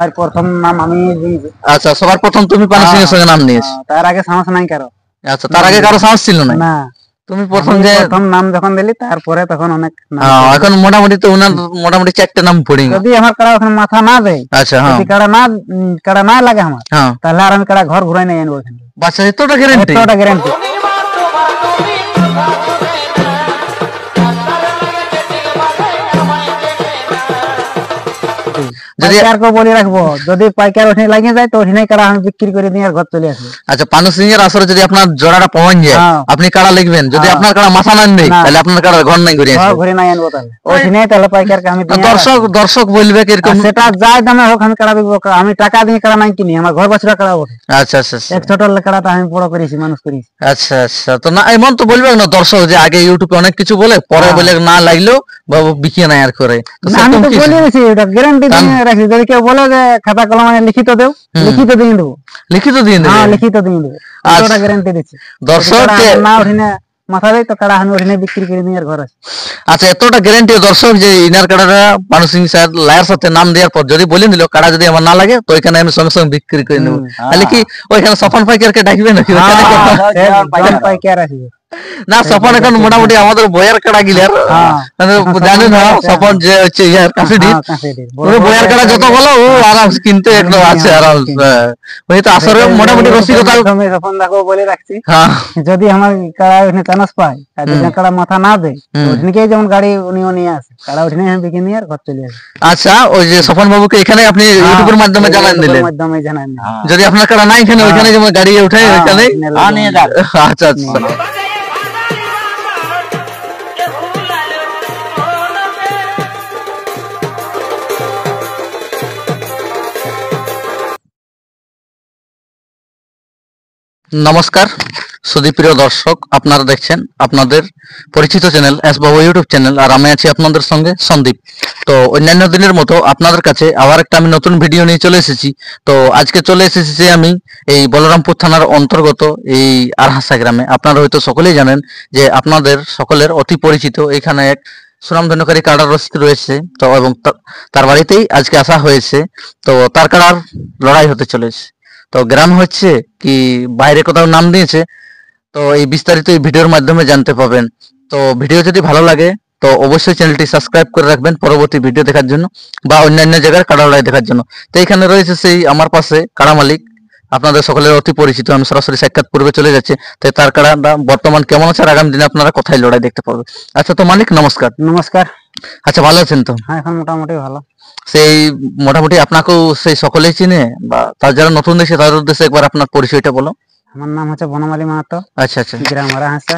আর প্রথম নাম আমি দিয়েছি। আচ্ছা, সবার প্রথম তুমি পানু সিং এর সঙ্গে নাম নিয়েছো। তার আগে সাহস নাই কারো। আচ্ছা, তার আগে কারো সাহস ছিল না? না, তুমি প্রথম যে প্রথম নাম যখন দিলি তারপরে তখন অনেক নাম। এখন মোটামুটি তো উনার মোটামুটি 4টে নাম পড়ি। যদি আমার কাড়া ওখানে মাথা না দেয়, আচ্ছা হ্যাঁ, যদি কাড়া না লাগে আমার, তাহলে আর আমি কাড়া ঘর ঘুরাই নাই আনবো ওখানে। বাচ্চা এতটা গ্যারান্টি? এতটা গ্যারান্টি। যদি আর কেউ বলে রাখবো, যদি পাইকার ওখানে লাগিয়ে যায় তো ওখানে কাড়া আমি বিক্রি করে দিয়ে আর ঘর চলে আসবো। আচ্ছা, পানু সিং এর আসরে যদি আপনার জোড়াটা পৌঁছ যায়, আপনি কাড়া লিখবেন, যদি আপনার কাড়া মাথা না নেই তাহলে আপনার কাড়া ঘর নাই ঘুরে আসবে। ঘুরে নাই আনবো তাহলে ওখানে, তাহলে পাইকারকে আমি দর্শক বলবে এরকম, সেটা যাই দামে হোক আমি কাড়া বিকবো। আমি টাকা দিয়ে কাড়া নাই কিনি, আমার ঘর বাছুরা কাড়া ওঠে। আচ্ছা আচ্ছা, এক ছোট কাড়াটা আমি বড় করেছি, মানুষ করেছি। আচ্ছা আচ্ছা, তো না এমন তো বলবে না দর্শক যে আগে ইউটিউবে অনেক কিছু বলে, পরে বলে না লাগলেও বাবু বিকিয়ে নাই আর করে। আমি তো বলে দিয়েছি, এটা গ্যারান্টি দিয়ে রাখছি। যদি কেউ বলে যে খাতা কলম লিখিত দেও, লিখিত দিয়ে দেবো। লিখিত দিয়ে দেবো? হ্যাঁ, লিখিত দিয়ে দেবো। এতটা গ্যারান্টি দিচ্ছি। দর্শক না ওখানে মাথা দেয় তো কাড়া আমি ওখানে বিক্রি করে নিয়ে আর ঘর আসি। আচ্ছা, এতটা গ্যারান্টি দর্শক যে ইনার কাড়াটা পানু সিং স্যার লায়ের সাথে নাম দেওয়ার পর যদি বলে দিল কাড়া যদি আমার না লাগে তো ওইখানে আমি সঙ্গে সঙ্গে বিক্রি করে নেবো। তাহলে কি ওইখানে সফন পাইকারকে ডাকবে নাকি? পাইকার আসবে না, সফন এখন মোটামুটি আমাদের বয়ার কাড়া গিলার জানেন না, সফন যে হচ্ছে ইয়ার কাশিডি, ওই বয়ার কাড়া যত বলো ও আরাম কিন্তু একদম আছে আরাম। ওই তো আসলে মোটামুটি রসিকতা সফন দাকে বলে রাখছি, যদি আমার কাড়া ওখানে চান্স পায় আর যদি কাড়া মাথা না দেয় ওখানে যেমন গাড়ি উনিও নিয়ে আসে, কাড়া ওখানে আমি বিক্রি নিয়ে আর ঘর চলে আসে। আচ্ছা, ওই যে সফন বাবুকে এখানে আপনি ইউটিউবের মাধ্যমে জানান দিলেন, যদি আপনার কাড়া নাই এখানে ওইখানে যেমন গাড়ি উঠায় ওইখানে নিয়ে যান। আচ্ছা আচ্ছা, নমস্কার সুদীপ্রিয় দর্শক, আপনারা দেখছেন আপনাদের পরিচিত চ্যানেল এস বাবু ইউটিউব চ্যানেল, আর আমি আছি আপনাদের সঙ্গে সন্দীপ। তো অন্যান্য দিনের মতো আপনাদের কাছে আবার একটা আমি নতুন ভিডিও নিয়ে চলে এসেছি। তো আজকে চলে এসেছি যে আমি এই বলরামপুর থানার অন্তর্গত এই আরহাসা গ্রামে। আপনারা হয়তো সকলেই জানেন যে আপনাদের সকলের অতি পরিচিত এখানে এক সুনামধন্যকারী কাড়ার রসিক রয়েছে, তো এবং তার বাড়িতেই আজকে আসা হয়েছে। তো তার কাড়ার লড়াই হতে চলেছে। তো গ্রাম হচ্ছে কি বাইরে কোথাও নাম দিয়েছে, তো এই বিস্তারিত এই ভিডিওর মাধ্যমে জানতে পাবেন। তো ভিডিও যদি ভালো লাগে তো অবশ্যই চ্যানেলটি সাবস্ক্রাইব করে রাখবেন পরবর্তী ভিডিও দেখার জন্য বা অন্যান্য জায়গার কাড়া লড়াই দেখার জন্য। তো এখানে রয়েছে সেই আমার পাশে কাড়া মালিক, আপনাদের সকলের অতি পরিচিত। আমি সরাসরি সাক্ষাৎ পূর্বে চলে যাচ্ছি। তো তার কাড়াটা বর্তমান কেমন আছে আর আগামী দিনে আপনারা কোথায় লড়াই দেখতে পাবেন। আচ্ছা, তো মালিক নমস্কার। নমস্কার। আচ্ছা, ভালো আছেন তো? হ্যাঁ, এখন মোটামুটি ভালো। সেই মোটামুটি আপনাকেও সেই সকলেই চিনে, বা তার যারা নতুন দেখছে তাদের উদ্দেশ্যে একবার আপনার পরিচয়টা বলো। আমার নাম হচ্ছে বনমালী মাহাতো। আচ্ছা আচ্ছা, গ্রাম আরহাসা,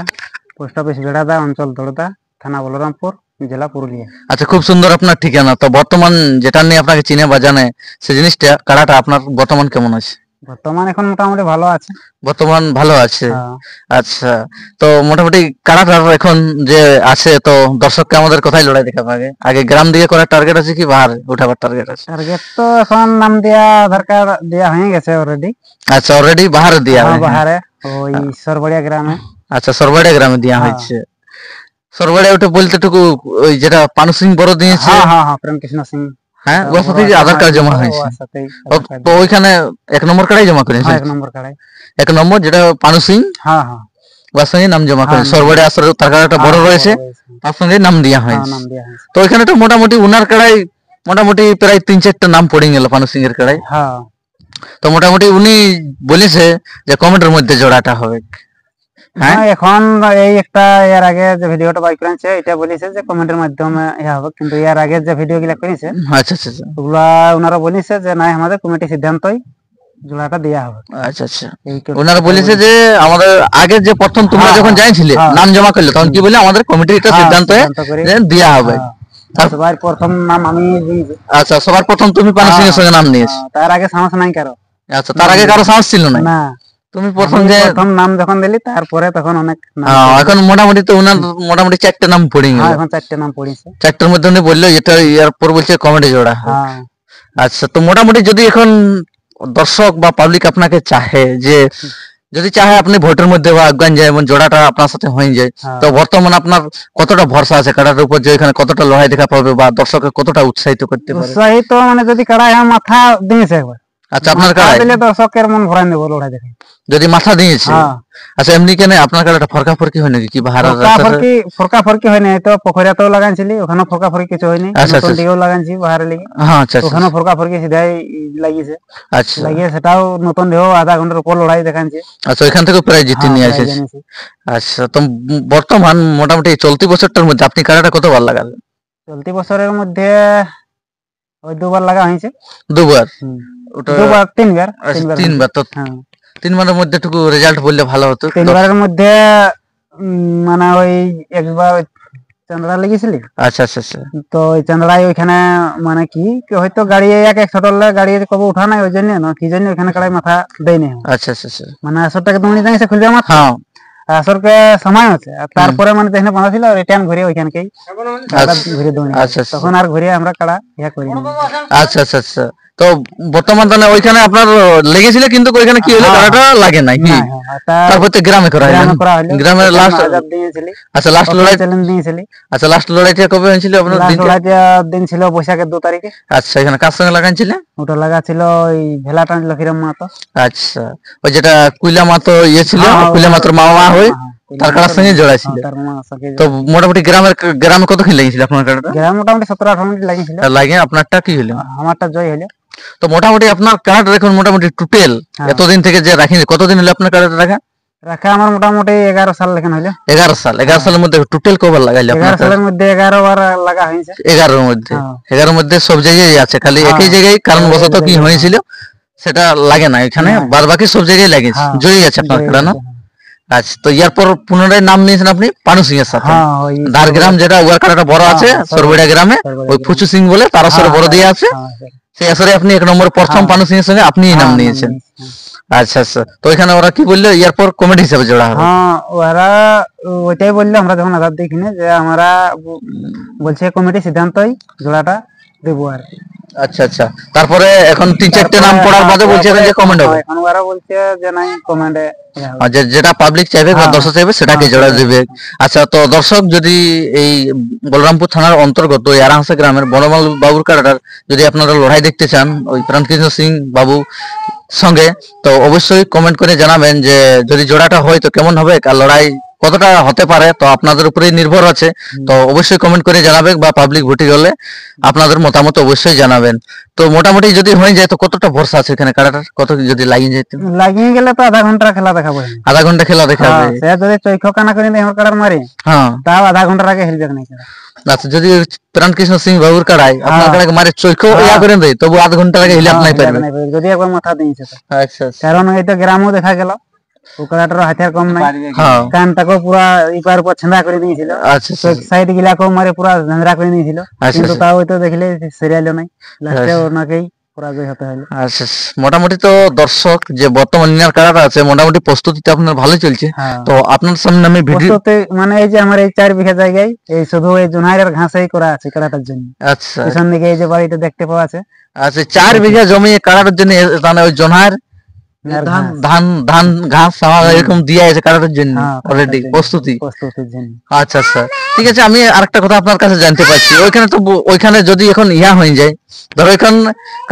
পোস্ট অফিস বেড়াদা, অঞ্চল দড়দা, থানা বলরামপুর, জেলা পুরুলিয়া। আচ্ছা, খুব সুন্দর আপনার ঠিকানা। তো বর্তমান যেটা নিয়ে আপনাকে চিনে বা জানে সেই জিনিসটা কাড়াটা আপনার বর্তমান কেমন আছে? বর্তমান এখন মোটামুটি ভালো আছে। বর্তমান ভালো আছে। আচ্ছা, তো মোটামুটি কাড়াটার এখন যে আছে, তো দর্শককে আমাদের কোথায় লড়াই দেখাবে? আগে গ্রাম দিয়ে করার টার্গেট আছে কি বাহার উঠাবার টার্গেট আছে? টার্গেট তো এখন নাম দেয়া আধার কার্ড দেয়া হয়ে গেছে অলরেডি। আচ্ছা, অলরেডি বাহারে দেয়া হয়? বাহারে ওই সরবড়িয়া গ্রামে। আচ্ছা, সরবড়িয়া গ্রামে দেয়া হয়েছে। সরবড়িয়া ওটা বলতে টুকু ওই যেটা পানু সিং বড় দিয়েছে। হ্যাঁ, প্রেম কৃষ্ণ সিং। হ্যাঁ, ওর সাথে আধার কার্ড জমা হয়েছে। তো ওইখানে 1 নম্বর কার্ডই জমা করেছে। 1 নম্বর কার্ড, 1 নম্বর যেটা পানু সিং, ওর সঙ্গে নাম জমা করে। সরবড়িয়া আসলে তার কার্ডটা বড় রয়েছে, তার সঙ্গে নাম দেওয়া হয়েছে। তো ওইখানে তো মোটামুটি উনার কাড়াই মোটামুটি প্রায় 3-4টা নাম পড়ে গেল পানু সিং এর কাড়াই। তো মোটামুটি উনি বলেছে যে কমেন্টের মধ্যে জোড়াটা হবে। হ্যাঁ, এখন এই একটা এর আগে যে ভিডিওটা বাই করেছে এটা বলেছে যে কমেন্টের মাধ্যমে হবে, কিন্তু এর আগে যে ভিডিওগুলো করেছে আচ্ছা আচ্ছা ওগুলা ওনারা বলেছে যে না, আমাদের কমিটি সিদ্ধান্তই জোড়াটা দেয়া হবে। আচ্ছা আচ্ছা, ওনারা বলেছে যে আমাদের আগে যে প্রথম তোমরা যখন যাইছিলে নাম জমা করলে তখন কি বলে আমাদের কমিটির এটা সিদ্ধান্ত দেয়া হবে। সবার প্রথম নাম আমি দিয়েছি। আচ্ছা, সবার প্রথম তুমি পানু সিং এর সঙ্গে নাম নিয়েছো। তার আগে সাহস নাই কারো। আচ্ছা, তার আগে কারো সাহস ছিল না? না, তুমি প্রথম নাম যখন দিলি তারপরে তখন অনেক এখন মোটামুটি তো উনার মোটামুটি 4টে নাম পড়ে গেল। এখন 4টে নাম পড়েছে। 4টের মধ্যে উনি বললো এটা এর পর বলছে কমেডি জোড়া। আচ্ছা, তো মোটামুটি যদি এখন দর্শক বা পাবলিক আপনাকে চাহে যে যদি চাহে আপনি ভোটের মধ্যে বা আফগান যায় এমন জোড়াটা আপনার সাথে হয়ে যায়, তো বর্তমানে আপনার কতটা ভরসা আছে কাড়াটার উপর যে এখানে কতটা লড়াই দেখা পাবে বা দর্শককে কতটা উৎসাহিত করতে পারে? উৎসাহিত মানে যদি কাড়া মাথা দিয়েছে একবার, আচ্ছা আপনার কাড়া দিলে দর্শকের মন ভরাই নেব লড়াই দেখে যদি মাথা দিয়েছে। আচ্ছা এমনি কেন আপনার কাড়াটা ফরকা ফরকি হয় নাকি কি বাহারার রাস্তাতে? ফরকা ফরকি হয় না, তো পোখরিয়াতেও লাগাইছিলি, ওখানে ফরকা ফরকি কিছু হয়নি, নতুন দিকেও লাগাইছি বাহারে লাগি। আচ্ছা ওখানে ফরকা ফরকি সিধাই লাগিয়েছে। আচ্ছা লাগিয়ে সেটাও নতুন দিকেও আধা ঘন্টার উপর লড়াই দেখাচ্ছে। আচ্ছা ওইখান থেকে প্রায় জিতে নিয়ে আসে। আচ্ছা তো বর্তমান মোটামুটি চলতি বছরটার মধ্যে আপনি কাড়াটা কতবার লাগালেন? চলতি বছরের মধ্যে ওই দুবার লাগা হয়েছে। দুবার? দুবার তিনবার। তিনবার তো তিনবারের মধ্যে একটু রেজাল্ট বললে ভালো হতো। তিনবারের মধ্যে মানে ওই একবার চান্দ্রা লেগেছিলি। আচ্ছা আচ্ছা আচ্ছা। তো ওই চান্দ্রাই ওইখানে মানে কি হয়তো গাড়ি এক ছোটলে গাড়ি কবে উঠা নাই, ওই জন্য না কি জন্য ওইখানে কাড়াই মাথা দেয়নি। আচ্ছা আচ্ছা আচ্ছা। মানে আসরটাকে তুমি জানিস খুলবে মাথা। হ্যাঁ আসরকে সময় আছে, তারপরে মানে দেখনে বাঁধা ছিল রিটার্ন ঘুরে ওইখানকেই ঘুরে দৌড়ি। আচ্ছা তখন আর ঘুরে আমরা কাড়া ইয়া করি। আচ্ছা আচ্ছা আচ্ছা। তো বর্তমান তাহলে ওইখানে আপনার লেগেছিল কিন্তু ওইখানে কি হলো কাড়াটা লাগে নাই কি? তারপর তো গ্রামে করা হলো। গ্রামের লাস্ট দিয়েছিলি। আচ্ছা লাস্ট লড়াই চ্যালেঞ্জ দিয়েছিলি। আচ্ছা লাস্ট লড়াইটা কবে হয়েছিল আপনার? লড়াইটা দিন ছিল বৈশাখের 2 তারিখে। আচ্ছা এখানে কার সঙ্গে লাগাইছিলেন? ওটা লাগাছিল ওই ভেলা টান লক্ষীরাম মাহাতো। আচ্ছা ওই যেটা কুইলা মাহাতো ছিল, কুইলা মাহাতোর মামা হয় তার কাড়ার সঙ্গে জোড়া ছিল। তো মোটামুটি গ্রামে কতক্ষণ লেগেছিল আপনার কাড়াটা? গ্রামে মোটামুটি 17-18 মিনিট লাগিয়েছিল। লাগে আপনারটা কি হলো? আমারটা জয় হলো। তো মোটামুটি আপনার কার্ড এখন মোটামুটি টোটাল এতদিন থেকে যে রাখেন কতদিন হলো আপনার কার্ড রাখা? আমার মোটামুটি 11 সাল লেখান হইলো। 11 সাল? 11 সালের মধ্যে টোটাল কবার লাগাইলে? 11 সালের মধ্যে 11 বার লাগা হয়েছে। 11 এর মধ্যে 11 এর মধ্যে সব জায়গায় আছে, খালি একই জায়গায় কারণ বশত কি হয়েছিল সেটা লাগে না, এখানে বাদ বাকি সব জায়গায় লাগিয়েছে, জয়ী আছে আপনার কার্ড না? আচ্ছা তো এরপর পুনরায় নাম নিয়েছেন আপনি পানু সিং এর সাথে। ধারগ্রাম যেটা ওয়ার কার্ডটা বড় আছে সরবড়িয়া গ্রামে, ওই ফুচু সিং বলে তার আসরে বড় দিয়ে আছে, সেই আসরে আপনি 1 নম্বর প্রথম পানু সিং এর সঙ্গে আপনি নাম নিয়েছেন। আচ্ছা আচ্ছা। তো এখানে ওরা কি বললো এরপর কমিটি হিসেবে জোড়া হবে? হ্যাঁ ওরা ওইটাই বললো, আমরা যখন আধার দেখিনি যে আমরা বলছে কমিটি সিদ্ধান্তই জোড়াটা দেবো আর। আচ্ছা আচ্ছা। তারপরে এখন 3-4টে নাম পড়ার বাদে বলছে যে কমেন্ট হবে। এখন ওরা বলছে যে নাই কমেন্টে যেটা পাবলিক চাইবে বা দর্শক চাইবে সেটাকে জোড়া দিবে। আচ্ছা তো দর্শক যদি এই বলরামপুর থানার অন্তর্গত আরাংসা গ্রামের বনমাল বাবুর কাড়াটার যদি আপনারা লড়াই দেখতে চান ওই প্রাণকৃষ্ণ সিং বাবু সঙ্গে, তো অবশ্যই কমেন্ট করে জানাবেন যে যদি জোড়াটা হয় তো কেমন হবে, আর লড়াই কতটা হতে পারে তো আপনাদের উপরেই নির্ভর আছে। তো অবশ্যই কমেন্ট করে জানাবেন বা পাবলিক ভোটিং হলে আপনাদের মতামত অবশ্যই জানাবেন। তো মোটামুটি যদি হয়ে যায় তো কতটা ভরসা আছে এখানে কাড়াটার? কত যদি লাগিয়ে যায়? লাগিয়ে গেলে তো আধা ঘন্টা খেলা দেখাবো। আধা ঘন্টা খেলা দেখাবে? সে যদি চৈখ কানা করে নেই আমার কাড়ার মারি, হ্যাঁ তাও আধা ঘন্টার আগে হেলবে না। আচ্ছা যদি প্রাণকৃষ্ণ সিং বাবুর কাড়াই আপনার কাড়াকে মারে চৈখ ইয়া করে দেয় তবু আধা ঘন্টা আগে হিলে আপনি পারবেন যদি একবার মাথা দিয়েছে তো। আচ্ছা কারণ এই তো গ্রামও দেখা গেল ওকড়াটার হাতিয়ার কম নাই, কানটাকে পুরা ইপার উপর ছেঁড়া করে দিয়েছিল। আচ্ছা সাইড গিলাকেও মারে পুরা ঝাঁঝরা করে দিয়েছিল, কিন্তু তাও তো দেখলে সিরিয়াল নাই, লাস্টে ওনাকেই পরাজয় হতে হলো। আচ্ছা মোটামুটি তো দর্শক যে বর্তমান নিয়ার কাড়াটা আছে মোটামুটি প্রস্তুতিটা আপনার ভালো চলছে। তো আপনার সামনে আমি ভিডিও মানে এই যে আমার এই 4 বিঘা জায়গায় এই শুধু এই জোনাইরের ঘাসেই করা আছে কাড়াটার জন্য। আচ্ছা পিছন দিকে এই যে বাড়িটা দেখতে পাওয়া আছে। আচ্ছা 4 বিঘা জমি কাড়াটার জন্য মানে ওই জোনাইর ধান ধান ধান ঘাস এরকম দিয়ে আছে কাটার জন্য অলরেডি প্রস্তুতির জন্য। আচ্ছা আচ্ছা ঠিক আছে। আমি আরেকটা কথা আপনার কাছে জানতে পারছি, ওইখানে তো ওইখানে যদি এখন ইয়া হয়ে যায় ধরো এখন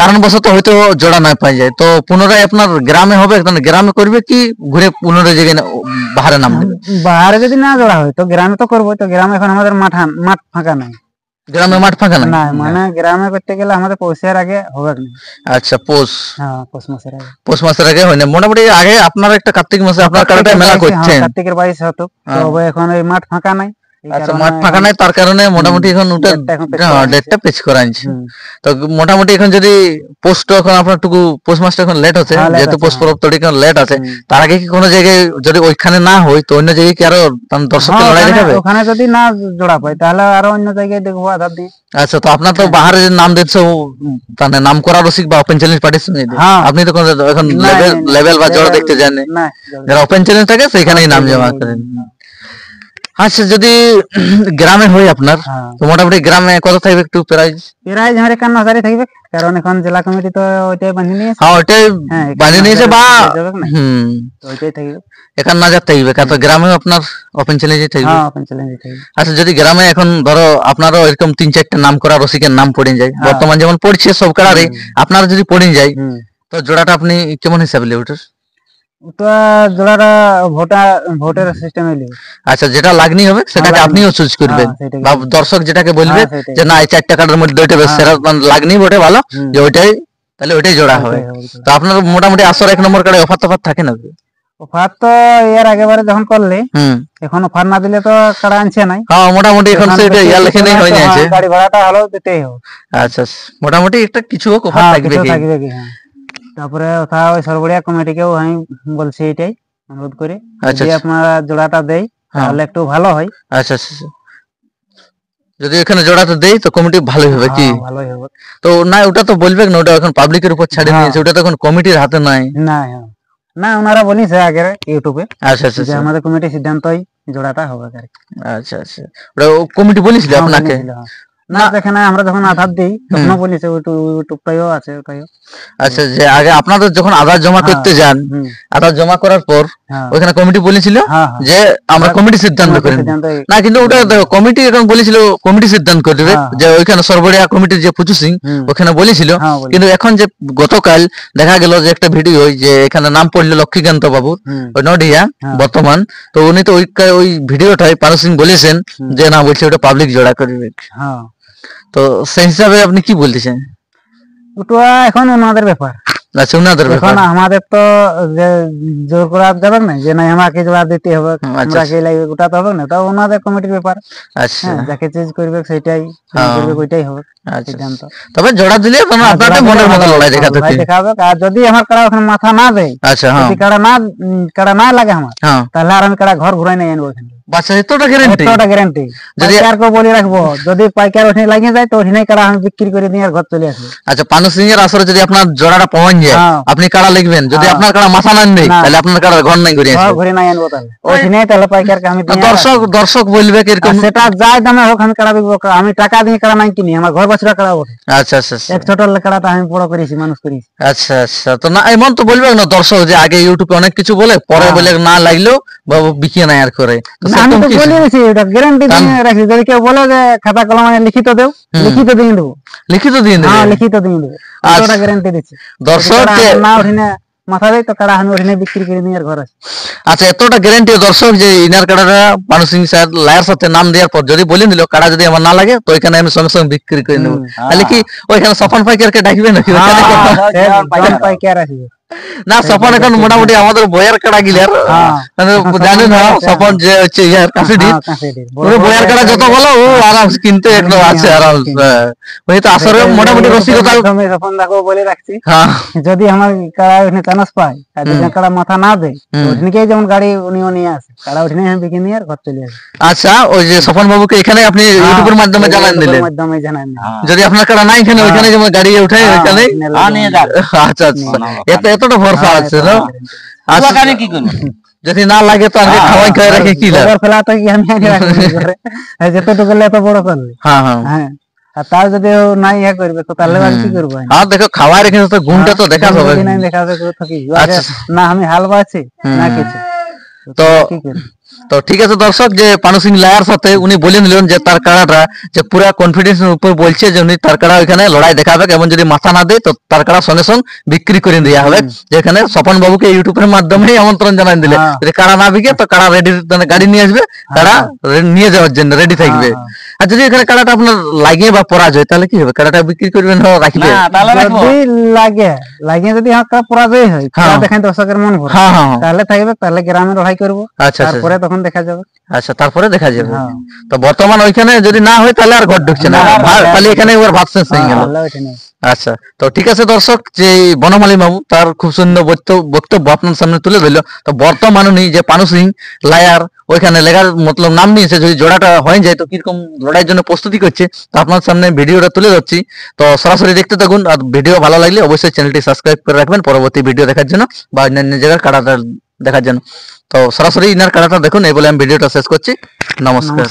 কারণবশত হয়তো জোড়া না পাই যায় তো পুনরায় আপনার গ্রামে হবে, গ্রামে করবে কি ঘুরে পুনরায় জায়গায় বাহারে নাম দেবে? বাহারে যদি না জোড়া হয় তো গ্রামে তো করবো, তো গ্রামে এখন আমাদের মাঠ ফাঁকা নাই। গ্রামে মাঠ ফাঁকা না মানে গ্রামে করতে গেলে আমাদের পৌষের আগে হবে না। আচ্ছা পৌষ মাসের আগে হয় না মোটামুটি আগে আপনার একটা কার্তিক মাসে আপনার কাড়াটা মেলা করছেন, কার্তিকের 22 হতো, তবে এখন এই মাঠ ফাঁকা নাই। আচ্ছা মাঠ ফাঁকা নাই তার কারণে মোটামুটি এখন ডেটটা পেছ করাইছে। তো মোটামুটি এখন যদি পোস্ট এখন আপনার টুকু পোস্ট মাসটা এখন লেট হচ্ছে, যেহেতু পোস্ট পরব তড়ি এখন লেট আছে, তার আগে কি কোনো জায়গায় যদি ওইখানে না হয় তো অন্য জায়গায় কি আরো দর্শকদের লড়াই দেখাবে? ওখানে যদি না জোড়া পায় তাহলে আরো অন্য জায়গায় দেখবো আধা দিন। আচ্ছা তো আপনার তো বাহারে নাম দিচ্ছে মানে নাম করা রসিক বা ওপেন চ্যালেঞ্জ পার্টিসিপেন্ট, আপনি তো এখন লেভেল বা জোড়া দেখতে যান না, যারা ওপেন চ্যালেঞ্জ থাকে সেখানেই নাম জমা করেন। আচ্ছা যদি গ্রামে হয় আপনার তো মোটামুটি গ্রামে কত থাকবে একটু প্রাইস? প্রাইস আমার 51,000 থাকবে, কারণ এখন জেলা কমিটি তো ওইটাই বানিয়ে নিয়েছে। হ্যাঁ ওইটাই বানিয়ে নিয়েছে বা তো ওইটাই থাকবে 51,000 থাকবে। কারণ গ্রামেও আপনার ওপেন চ্যালেঞ্জই থাকবে। হ্যাঁ ওপেন চ্যালেঞ্জই থাকবে। আচ্ছা যদি গ্রামে এখন ধরো আপনারও এরকম 3-4টা নাম করা রসিকের নাম পড়ে যায়, বর্তমান যেমন পড়ছে সব কাড়ারে, আপনারা যদি পড়ে যায় তো জোড়াটা আপনি কেমন হিসাবে নেবেন ওটার? ওটা জোড়াটা ভোটের সিস্টেমে নেবে। আচ্ছা যেটা লাগনি হবে সেটাকে আপনিও চুজ করবেন, বা দর্শক যেটাকে বলবে যে না এই 4টা কার্ডের মধ্যে ওইটা বেশ সেরা লাগনি ওটা ভালো, যে ওইটাই তাহলে ওইটাই জোড়া হবে। তো আপনার মোটামুটি আসর 1 নম্বর কার্ডে অফার টফার থাকে না? অফার তো এর আগেবারে যখন করলে, এখন অফার না দিলে তো কাড়া আনছে নাই। হ্যাঁ মোটামুটি এখন সেটা ইয়া লেখে নেই হয়ে যাচ্ছে, গাড়ি ভাড়াটা হলো দিতেই হবে। আচ্ছা মোটামুটি একটা কিছু অফার থাকবে কি? তারপরে ওই সরবরিয়া কমিটিকেও আমি বলছি এটাই অনুরোধ করে, যদি আপনারা জোড়াটা দেয় তাহলে একটু ভালো হয়। আচ্ছা আচ্ছা যদি এখানে জোড়াটা দেই তো কমিটি ভালোই হবে কি? ভালোই হবে। তো না ওটা তো বলবে না, ওটা এখন পাবলিকের উপর ছাড়ে দিয়েছে, ওটা তো এখন কমিটির হাতে নাই। না ওনারা বলিছে আগে ইউটিউবে। আচ্ছা আচ্ছা যে আমাদের কমিটি সিদ্ধান্তই জোড়াটা হবে আর কি। আচ্ছা আচ্ছা ওটা কমিটি বলেছিল আপনাকে? না এখানে আমরা যখন আধার দেই তখন বলেছে ইউটিউবটাও আছে ওটাও। আচ্ছা যে আগে আপনাদের যখন আধার জমা করতে যান, আধার জমা করার পর ওখানে কমিটি বলেছিল যে আমরা কমিটি সিদ্ধান্ত করি না, কিন্তু ওটা দেখো কমিটি এখন বলেছিল কমিটি সিদ্ধান্ত করবে, যে ওইখানে সর্বরিয়া কমিটির যে পুচু সিং ওখানে বলেছিল। কিন্তু এখন যে গতকাল দেখা গেল যে একটা ভিডিও যে এখানে নাম পড়লো লক্ষ্মীকান্ত বাবুর ওই নডিয়া বর্তমান, তো উনি তো ওই ভিডিওটাই পানু সিং বলেছেন যে না বলছে ওটা পাবলিক জোড়া করবে। তো সেই হিসাবে আপনি কি বলতেছেন? ওটা এখন ওনাদের ব্যাপার। আচ্ছা ওনাদের ব্যাপার, আমাদের তো যে জোর করা যাবে না যে না আমাকে জোড়া দিতে হবে, আমরা কে লাগবে ওটা তো হবে না, তো ওনাদের কমিটির ব্যাপার। আচ্ছা যাকে চেঞ্জ করবে সেটাই করবে, ওইটাই হবে সিদ্ধান্ত। তবে জোড়া দিলে আপনাদের মনের মতো লড়াই দেখাবে। আর যদি আমার কাড়া ওখানে মাথা না দেয়, আচ্ছা যদি কাড়া না লাগে আমার, তাহলে আর আমি কাড়া ঘর ঘুরাই নিয়ে আনবো ওখানে। বাচ্চা এতটা গ্যারান্টি যদি আর কেউ বলে রাখবো, যদি পাইকার ওখানে লাগিয়ে যায় তো ওখানে কাড়া আমি বিক্রি করে নিয়ে আর ঘর চলে আসবো। আচ্ছা পানু সিং এর আসরে যদি আপনার জোড়াটা পৌঁছ যায় আপনি কাড়া লিখবেন, যদি আপনার কাড়া মাথা না নেই তাহলে আপনার কাড়া ঘর নাই ঘুরে আসবে, ঘুরে নাই আনবো তাহলে ওখানে, তাহলে পাইকারকে আমি দর্শক বলবে কিরকম সেটা যায় দামে হোক আমি কাড়া বিকবো, আমি টাকা দিয়ে কাড়া নাই কিনি, আমার ঘর বাছুরা কাড়া ওঠে। আচ্ছা আচ্ছা এক ছোট কাড়াটা আমি বড় করেছি, মানুষ করেছি। আচ্ছা আচ্ছা তো না এমন তো বলবে না দর্শক যে আগে ইউটিউবে অনেক কিছু বলে পরে বলে না লাগলেও বাবু বিকিয়ে নাই আর করে। আমি তো বলে দিয়েছি ওটা গ্যারান্টি দিয়ে রাখছি, যদি কেউ বলে যে খাতা কলম লিখিত দেও, লিখিত দিয়ে দেবো, লিখিত দিয়ে দেবো। হ্যাঁ লিখিত দিয়ে দেবো, ওটা গ্যারান্টি দিচ্ছি। দর্শক না ওখানে মাথা দেয় তো কাড়া আমি ওখানে বিক্রি করে নিয়ে আর ঘর আসি। আচ্ছা এতটা গ্যারান্টি দর্শক যে ইনার কাড়াটা পানু সিং স্যার লায়ের সাথে নাম দেওয়ার পর যদি বলে দিল কাড়া যদি আমার না লাগে তো ওইখানে আমি সঙ্গে সঙ্গে বিক্রি করে নেবো, তাহলে কি ওইখানে সফন পাইকারকে ডাকবে নাকি? পাইকার আসবে না সফন এখন মোটামুটি আমাদের বয়ার কাড়া গিলার জানেন না, সফন যে হচ্ছে ইয়ার কাফিডি ওই বয়ার কাড়া যত বলো ও আরাম কিনতে একদম আছে আরাম। ওই তো আসলে মোটামুটি রসিকতা সফন দেখো বলে রাখছি, যদি আমার কাড়া ওখানে চান্স পায় আর যদি কাড়া মাথা না দেয় ওখানে যেমন গাড়ি উনিও নিয়ে আসে কাড়া ওখানে আমি বিক্রি নিয়ে আর ঘর চলে আসে। আচ্ছা ওই যে সফন বাবুকে এখানে আপনি ইউটিউবের মাধ্যমে জানান দিলেন, যদি আপনার কাড়া নাই এখানে ওইখানে যেমন গাড়ি উঠে ওইখানে নিয়ে যান। আচ্ছা আচ্ছা এতটা ভরসা আছে না? আচ্ছা কি করবেন যদি না লাগে তো আগে খাওয়াই খাই রাখে কি লাভ? ফেলা তো কি আমি আগে রাখবো যতটুকু এত বড় করলে। হ্যাঁ হ্যাঁ হ্যাঁ আর তার যদি নাই ইয়া করবে তো তাহলে আর কি করবো? হ্যাঁ দেখো খাওয়াই রেখে তো গুণটা তো দেখা যাবে না, আমি হাল বাছি না কিছু তো তো ঠিক আছে দর্শক যে পানু সিং লায়ার সাথে উনি বলে নিলেন যে তার কাড়াটা যে পুরো কনফিডেন্সের উপর বলছে যে উনি তার কাড়া ওইখানে লড়াই দেখাবে, এবং যদি মাথা না দেয় তো তার কাড়া সঙ্গে সঙ্গে বিক্রি করে দেওয়া হবে। যেখানে স্বপন বাবুকে ইউটিউবের মাধ্যমে আমন্ত্রণ জানাই দিলে যদি কাড়া না বিকে তো কাড়া রেডি গাড়ি নিয়ে আসবে, কাড়া নিয়ে যাওয়ার জন্য রেডি থাকবে। আর যদি এখানে কাড়াটা আপনার লাগিয়ে বা পরাজয় তাহলে কি হবে? কাড়াটা বিক্রি করবেন না রাখবে? যদি লাগে যদি পরাজয় হয় দেখেন দর্শকের মন ভরে তাহলে থাকবে, তাহলে গ্রামে লড়াই করবো। আচ্ছা তারপরে তখন দেখা যাবে। আচ্ছা তারপরে দেখা যাবে। তো বর্তমান ওইখানে যদি না হয় তাহলে আর ঘর ঢুকছে না, তাহলে এখানে এবার ভাত শেষ হয়ে গেল। আচ্ছা তো ঠিক আছে দর্শক যে বনমালী বাবু তার খুব সুন্দর বক্তব্য আপনার সামনে তুলে ধরল। তো বর্তমান উনি যে পানু সিং লায়ার ওইখানে লেখার মতলব নাম নিয়েছে, যদি জোড়াটা হয়ে যায় তো কিরকম লড়াইয়ের জন্য প্রস্তুতি করছে তো আপনার সামনে ভিডিওটা তুলে ধরছি। তো সরাসরি দেখতে থাকুন, আর ভিডিও ভালো লাগলে অবশ্যই চ্যানেলটি সাবস্ক্রাইব করে রাখবেন পরবর্তী ভিডিও দেখার জন্য বা অন্যান্য জায়গার কাড়াটা দেখার জন্য। তো সরাসরি ইনার কাড়াটা দেখুন, এই বলে আমি ভিডিওটা শেষ করছি। নমস্কার।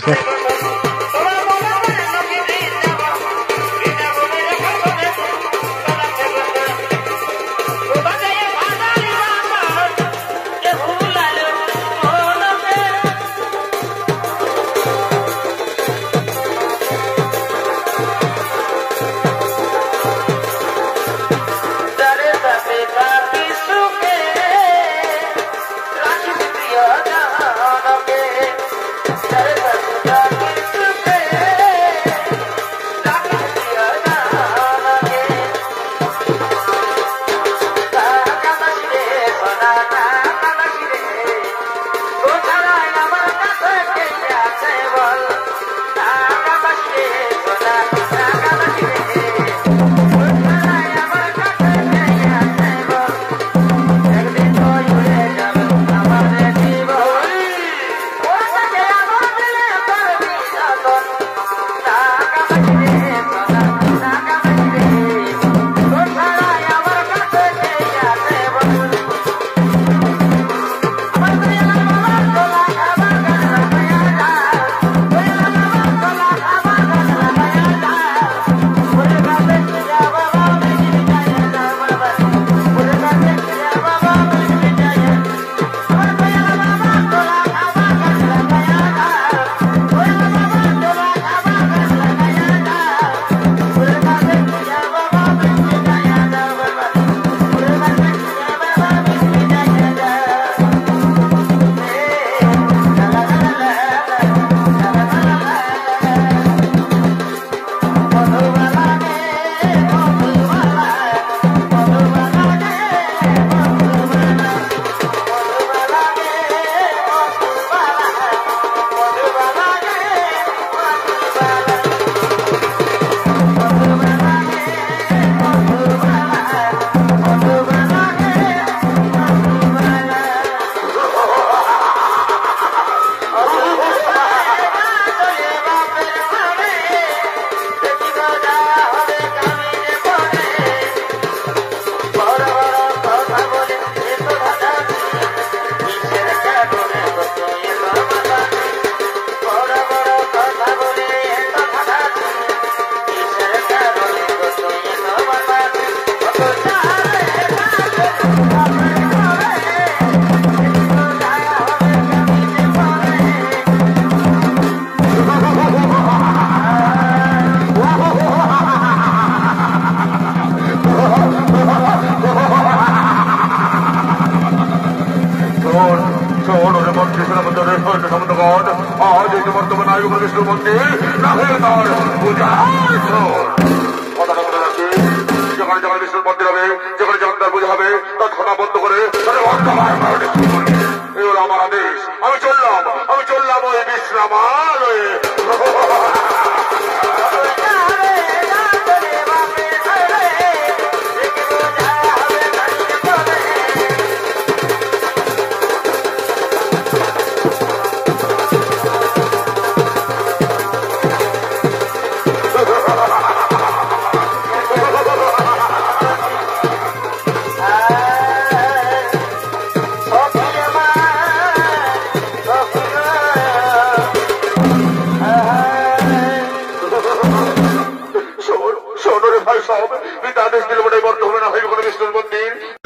আমি চললাম ওই বিশ্রামালয়ে। শোনো রে ভাই সব, পিতা দেশ দিল বটে বর্তমানে হইব কোনো বিষ্ণুর মন্দির।